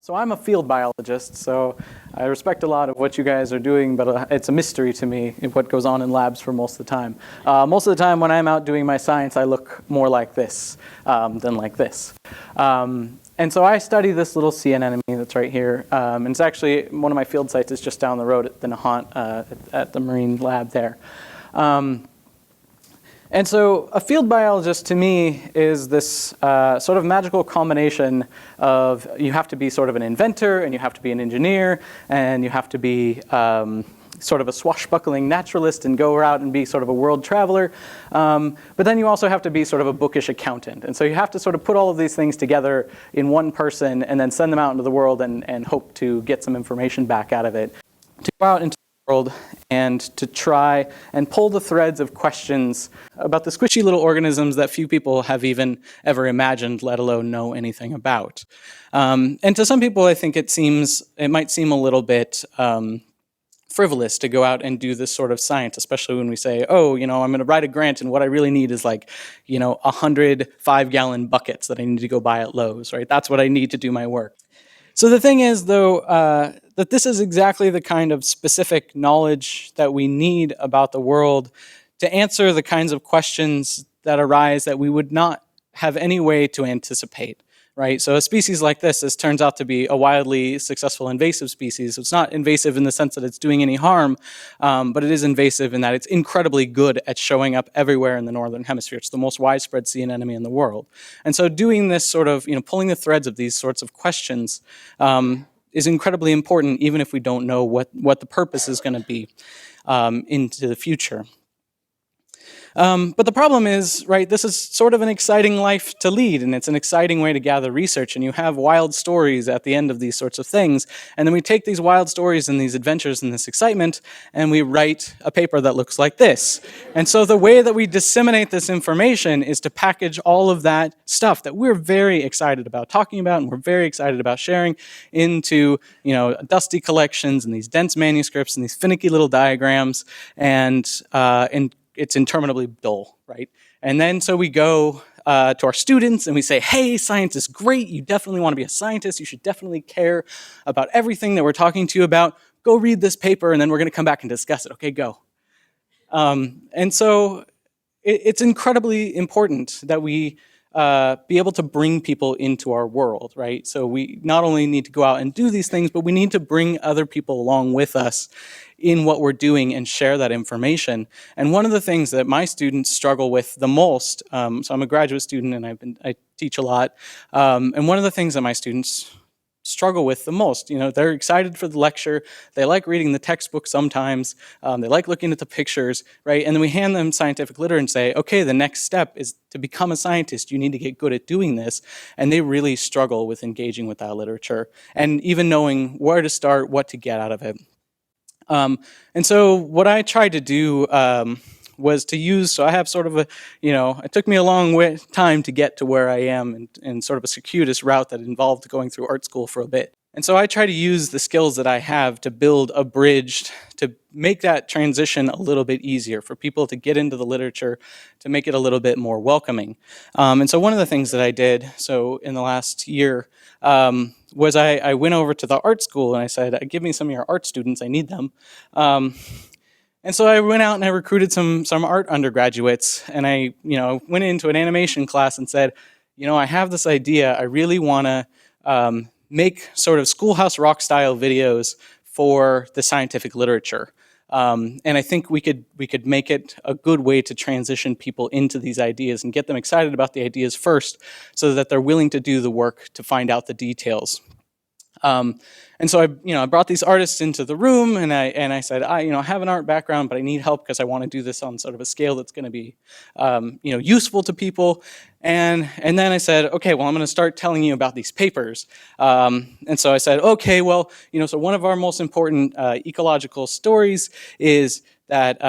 So I'm a field biologist, so I respect a lot of what you guys are doing, but it's a mystery to me what goes on in labs for most of the time. Most of the time when I'm out doing my science, I look more like this than like this. And so I study this little sea anemone that's right here. And it's actually, one of my field sites is just down the road at the Nahant, at the marine lab there. And so a field biologist to me is this sort of magical combination of you have to be sort of an inventor, and you have to be an engineer, and you have to be sort of a swashbuckling naturalist and go out and be sort of a world traveler. But then you also have to be sort of a bookish accountant. And so you have to sort of put all of these things together in one person and then send them out into the world and hope to get some information back out of it. To go out into world and to try and pull the threads of questions about the squishy little organisms that few people have even ever imagined, let alone know anything about. And to some people, I think it might seem a little bit frivolous to go out and do this sort of science, especially when we say, oh, I'm going to write a grant and what I really need is 100 5-gallon buckets that I need to go buy at Lowe's, right? That's what I need to do my work. So the thing is, though, that this is exactly the kind of specific knowledge that we need about the world to answer the kinds of questions that arise that we would not have any way to anticipate, right? So a species like this turns out to be a wildly successful invasive species. It's not invasive in the sense that it's doing any harm, but it is invasive in that it's incredibly good at showing up everywhere in the northern hemisphere. It's the most widespread sea anemone in the world. And so doing this sort of, pulling the threads of these sorts of questions is incredibly important, even if we don't know what the purpose is going to be into the future. But the problem is, right, this is sort of an exciting life to lead, and it's an exciting way to gather research, and you have wild stories at the end of these sorts of things, and then we take these wild stories and these adventures and this excitement, and we write a paper that looks like this. And so the way that we disseminate this information is to package all of that stuff that we're very excited about talking about, and we're very excited about sharing into, dusty collections and these dense manuscripts and these finicky little diagrams, and it's interminably dull, right? And then so we go to our students and we say, hey, science is great. You definitely want to be a scientist. You should definitely care about everything that we're talking to you about. Go read this paper and then we're going to come back and discuss it. Okay, go. And so it's incredibly important that we be able to bring people into our world, right? So we not only need to go out and do these things, but we need to bring other people along with us in what we're doing and share that information. And one of the things that my students struggle with the most, so I'm a graduate student and I teach a lot, and one of the things that my students struggle with the most, they're excited for the lecture, they like reading the textbook sometimes, they like looking at the pictures, right? And then we hand them scientific literature and say, okay, the next step is to become a scientist, you need to get good at doing this. And they really struggle with engaging with that literature and even knowing where to start, what to get out of it. And so what I tried to do was to use, so I have sort of it took me a long time to get to where I am and sort of a circuitous route that involved going through art school for a bit. And so I try to use the skills that I have to build a bridge to make that transition a little bit easier for people to get into the literature, to make it a little bit more welcoming. And so one of the things that I did, so in the last year, was I went over to the art school and I said, give me some of your art students, I need them. And so I went out and I recruited some art undergraduates, and I went into an animation class and said, I have this idea, I really want to make sort of Schoolhouse Rock style videos for the scientific literature. And I think we could make it a good way to transition people into these ideas and get them excited about the ideas first so that they're willing to do the work to find out the details. And so I brought these artists into the room and I said, I have an art background, but I need help because I want to do this on sort of a scale that's going to be, useful to people. And then I said, okay, well, I'm going to start telling you about these papers. And so I said, okay, well, so one of our most important ecological stories is that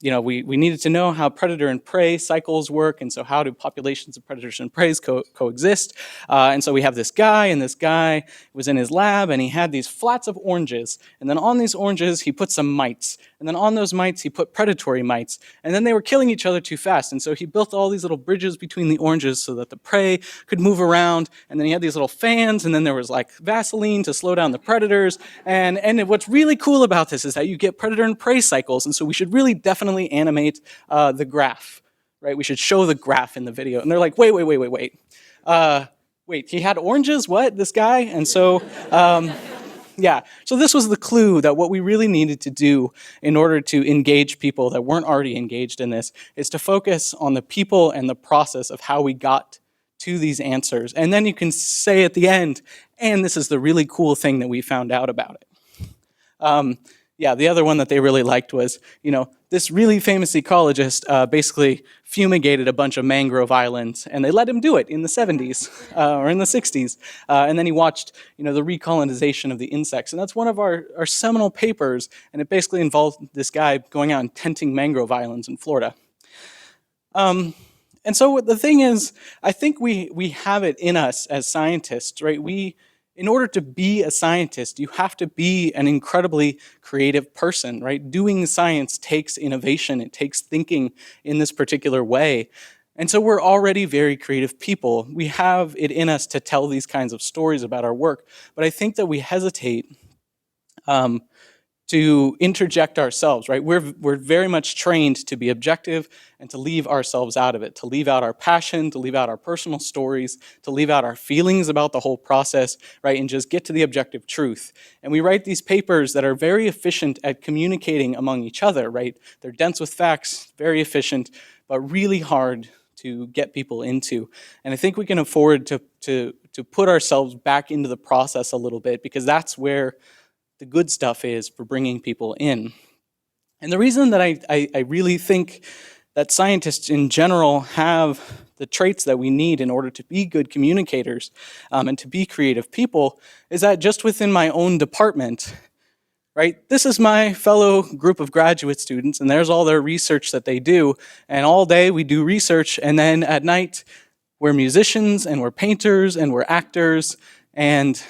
we needed to know how predator and prey cycles work, and so how do populations of predators and prey coexist. And so we have this guy, and this guy was in his lab, and he had these flats of oranges, and then on these oranges he put some mites, and then on those mites he put predatory mites, and then they were killing each other too fast, and so he built all these little bridges between the oranges so that the prey could move around, and then he had these little fans, and then there was like Vaseline to slow down the predators, and what's really cool about this is that you get predator and prey cycles, and so we should really definitely animate the graph, right? We should show the graph in the video. And they're like, wait. Wait, he had oranges? What, this guy? And so, yeah. So this was the clue that what we really needed to do in order to engage people that weren't already engaged in this is to focus on the people and the process of how we got to these answers. And then you can say at the end, and this is the really cool thing that we found out about it. Yeah, the other one that they really liked was, this really famous ecologist basically fumigated a bunch of mangrove islands, and they let him do it in the 70s or in the 60s. And then he watched, the recolonization of the insects. And that's one of our seminal papers, and it basically involved this guy going out and tenting mangrove islands in Florida. And so the thing is, I think we have it in us as scientists, right? In order to be a scientist, you have to be an incredibly creative person, right? Doing science takes innovation. It takes thinking in this particular way. And so we're already very creative people. We have it in us to tell these kinds of stories about our work. But I think that we hesitate to interject ourselves, right? We're very much trained to be objective and to leave ourselves out of it, to leave out our passion, to leave out our personal stories, to leave out our feelings about the whole process, right? And just get to the objective truth. And we write these papers that are very efficient at communicating among each other, right? They're dense with facts, very efficient, but really hard to get people into. And I think we can afford to put ourselves back into the process a little bit, because that's where the good stuff is for bringing people in. And the reason that I really think that scientists in general have the traits that we need in order to be good communicators and to be creative people is that just within my own department, right, this is my fellow group of graduate students, and there's all their research that they do, and all day we do research, and then at night we're musicians, and we're painters, and we're actors, and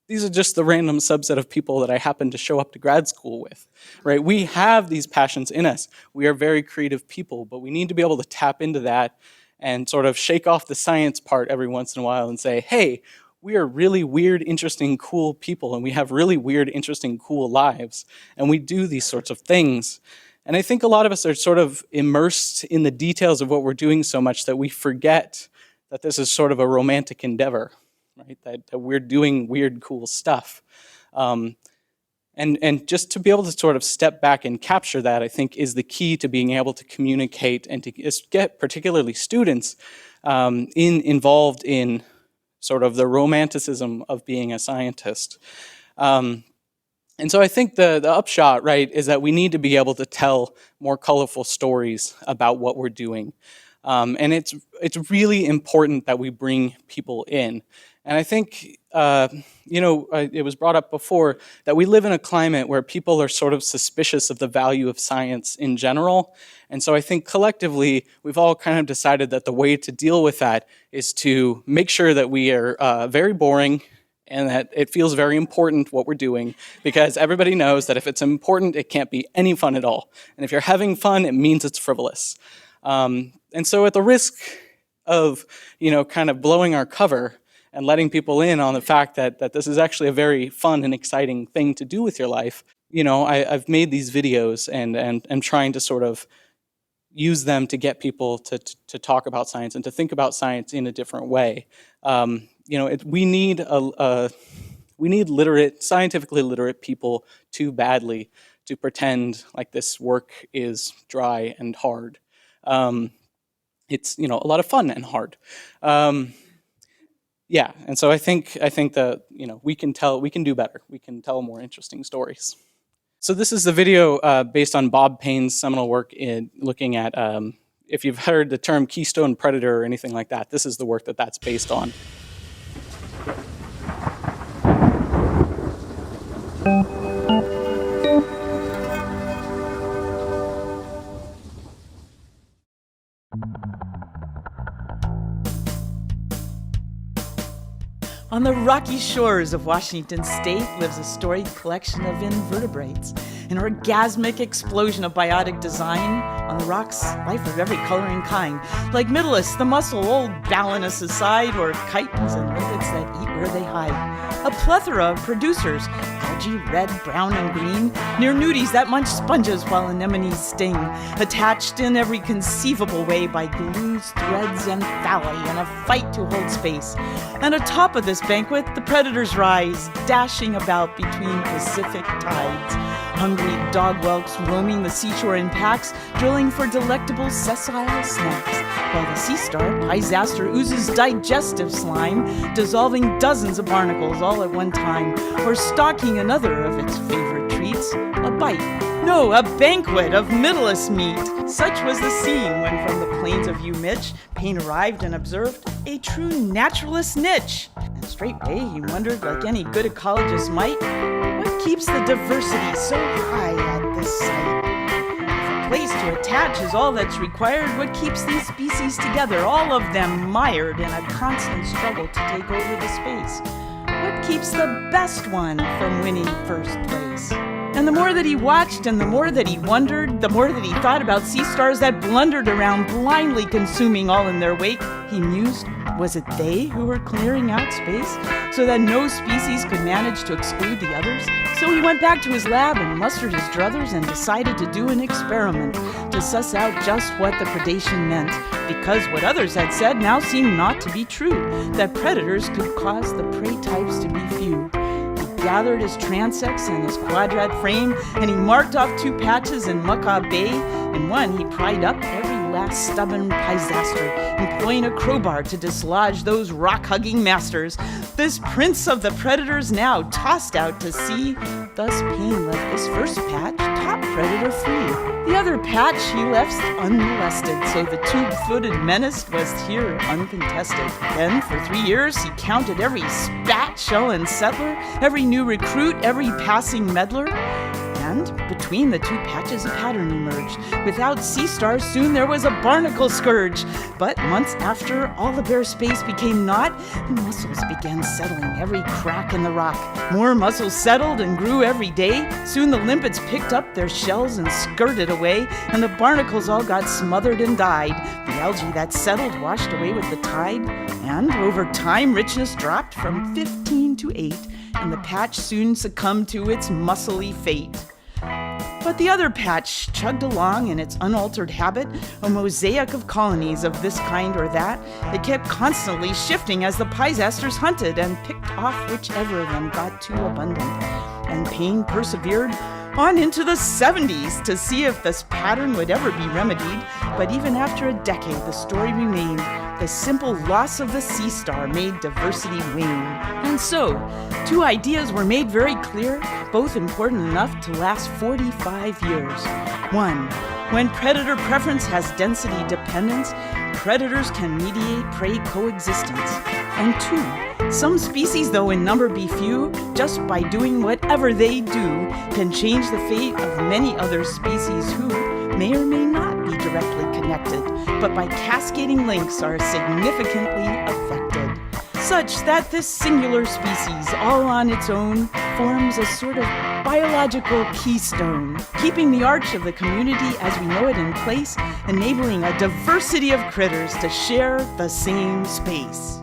these are just the random subset of people that I happen to show up to grad school with, right? We have these passions in us. We are very creative people, but we need to be able to tap into that and sort of shake off the science part every once in a while and say, hey, we are really weird, interesting, cool people, and we have really weird, interesting, cool lives, and we do these sorts of things. And I think a lot of us are sort of immersed in the details of what we're doing so much that we forget that this is sort of a romantic endeavor. Right, that we're doing weird, cool stuff. And just to be able to sort of step back and capture that, I think, is the key to being able to communicate and to get particularly students involved in sort of the romanticism of being a scientist. And so I think the upshot, right, is that we need to be able to tell more colorful stories about what we're doing. And it's really important that we bring people in. And I think, it was brought up before that we live in a climate where people are sort of suspicious of the value of science in general. And so I think collectively, we've all kind of decided that the way to deal with that is to make sure that we are very boring and that it feels very important what we're doing, because everybody knows that if it's important, it can't be any fun at all. And if you're having fun, it means it's frivolous. And so at the risk of, kind of blowing our cover and letting people in on the fact that this is actually a very fun and exciting thing to do with your life, I've made these videos and I'm trying to sort of use them to get people to talk about science and to think about science in a different way. We need scientifically literate people too badly to pretend like this work is dry and hard. It's a lot of fun and hard. Yeah, and so I think that we can do better. We can tell more interesting stories. So this is the video based on Bob Payne's seminal work in looking at if you've heard the term Keystone predator or anything like that. This is the work that's based on. On the rocky shores of Washington State lives a storied collection of invertebrates, an orgasmic explosion of biotic design. On the rocks, life of every color and kind, like Middleus, the mussel, old Balanus aside, or chitons and limpets that eat where they hide. A plethora of producers, algae, red, brown, and green, near nudies that munch sponges while anemones sting, attached in every conceivable way by glues, threads, and phalli in a fight to hold space. And atop of this banquet, the predators rise, dashing about between Pacific tides. Hungry dog whelps roaming the seashore in packs, drilling for delectable sessile snacks, while the sea star, Pisaster, oozes digestive slime, dissolving dozens of barnacles all at one time, or stalking another of its favorite treats, a bite. No, a banquet of Middleus meat. Such was the scene when from the plains of Mitch, Payne arrived and observed a true naturalist niche. And straightway he wondered, like any good ecologist might, what keeps the diversity so high at this site? If a place to attach is all that's required, what keeps these species together, all of them mired in a constant struggle to take over the space? What keeps the best one from winning first place? And the more that he watched and the more that he wondered, the more that he thought about sea stars that blundered around, blindly consuming all in their wake, he mused, was it they who were clearing out space so that no species could manage to exclude the others? So he went back to his lab and mustered his druthers and decided to do an experiment to suss out just what the predation meant, because what others had said now seemed not to be true, that predators could cause the prey types to be few. Gathered his transects and his quadrat frame, and he marked off 2 patches in Muckaw Bay. In one, he pried up every last stubborn Pisaster, employing a crowbar to dislodge those rock-hugging masters. This prince of the predators now tossed out to sea. Thus Payne left this first patch top predator-free. The other patch he left unmolested, so the tube-footed menace was here uncontested. Then, for 3 years, he counted every spat, shell, and settler, every new recruit, every passing meddler. And between the 2 patches a pattern emerged. Without sea stars, soon there was a barnacle scourge. But months after all the bare space became naught, the mussels began settling every crack in the rock. More mussels settled and grew every day. Soon the limpets picked up their shells and skirted away, and the barnacles all got smothered and died. The algae that settled washed away with the tide, and over time richness dropped from 15 to 8, and the patch soon succumbed to its mussely fate. But the other patch chugged along in its unaltered habit, a mosaic of colonies of this kind or that. It kept constantly shifting as the Pisasters hunted and picked off whichever of them got too abundant. And Payne persevered on into the 70s to see if this pattern would ever be remedied. But even after a decade, the story remained. The simple loss of the sea star made diversity wane. And so, 2 ideas were made very clear, both important enough to last 45 years. 1. When predator preference has density dependence, predators can mediate prey coexistence. And 2. Some species, though in number be few, just by doing whatever they do, can change the fate of many other species who may or may not be directly connected, but by cascading links are significantly affected, such that this singular species, all on its own, forms a sort of biological keystone, keeping the arch of the community as we know it in place, enabling a diversity of critters to share the same space.